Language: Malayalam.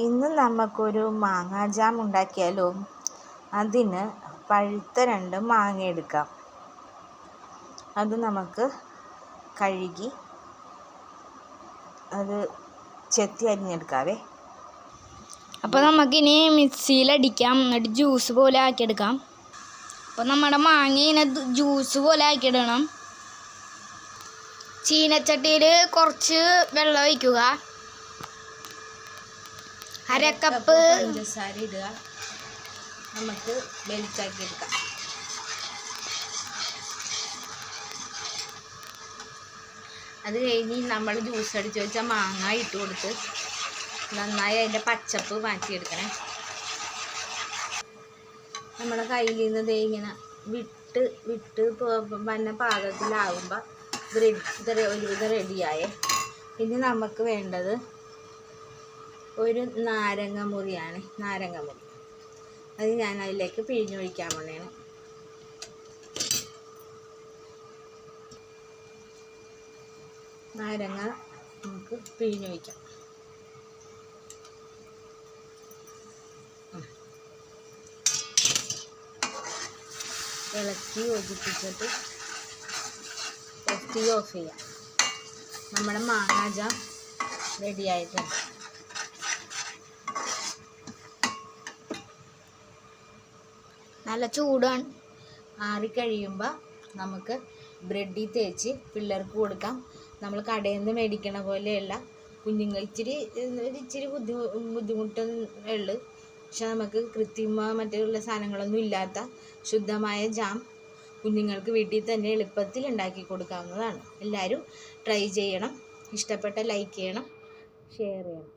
ഇന്ന് നമുക്കൊരു മാങ്ങാ ജാം ഉണ്ടാക്കിയാലോ? അതിന് പഴുത്ത 2 മാങ്ങ എടുക്കാം. അത് നമുക്ക് കഴുകി അത് ചെത്തി അരിഞ്ഞെടുക്കാവേ. അപ്പോൾ നമുക്കിനി മിക്സിയിലടിക്കാം, എന്നിട്ട് ജ്യൂസ് പോലെ ആക്കിയെടുക്കാം. അപ്പോൾ നമ്മുടെ മാങ്ങ ഇങ്ങനെ ജ്യൂസ് പോലെ ആക്കിയിടണം. ചീനച്ചട്ടിയിൽ കുറച്ച് വെള്ളം ഒഴിക്കുക. അരക്കപ്പ് പഞ്ചസാര ഇടുക. നമുക്ക് വെളിച്ചാക്കി എടുക്കാം. അത് കഴിഞ്ഞ് നമ്മൾ ജ്യൂസ് അടിച്ച് വെച്ച മാങ്ങ ഇട്ട് കൊടുത്ത് നന്നായി അതിൻ്റെ പച്ചപ്പ് മാറ്റിയെടുക്കണേ. നമ്മുടെ കയ്യിൽ നിന്ന് ഇങ്ങനെ വിട്ട് വന്ന പാകത്തിലാവുമ്പോൾ ഒരുവിധം റെഡിയായേ. ഇനി നമുക്ക് വേണ്ടത് ഒരു നാരങ്ങ മുറിയാണ്. അത് ഞാൻ അതിലേക്ക് പിഴിഞ്ഞൊഴിക്കാൻ വേണ്ടിയാണ്. നാരങ്ങ നമുക്ക് പിഴിഞ്ഞൊഴിക്കാം. ഇളക്കി യോജിപ്പിച്ചിട്ട് തീ ഓഫ് ചെയ്യാം. നമ്മുടെ മാങ്ങാ ജാം റെഡിയായിട്ടുണ്ട്. നല്ല ചൂടാണ്. ആറിക്കഴിയുമ്പോൾ നമുക്ക് ബ്രെഡിൽ തേച്ച് പിള്ളേർക്ക് കൊടുക്കാം. നമ്മൾ കടയിൽ നിന്ന് മേടിക്കണ പോലെയല്ല. കുഞ്ഞുങ്ങൾ ഇച്ചിരി ബുദ്ധിമുട്ടേ ഉള്ളൂ. പക്ഷെ നമുക്ക് മറ്റുള്ള സാധനങ്ങളൊന്നും ഇല്ലാത്ത ശുദ്ധമായ ജാം കുഞ്ഞുങ്ങൾക്ക് വീട്ടിൽ തന്നെ എളുപ്പത്തിൽ ഉണ്ടാക്കി കൊടുക്കാവുന്നതാണ്. എല്ലാവരും ട്രൈ ചെയ്യണം. ഇഷ്ടപ്പെട്ട ലൈക്ക് ചെയ്യണം, ഷെയർ ചെയ്യണം.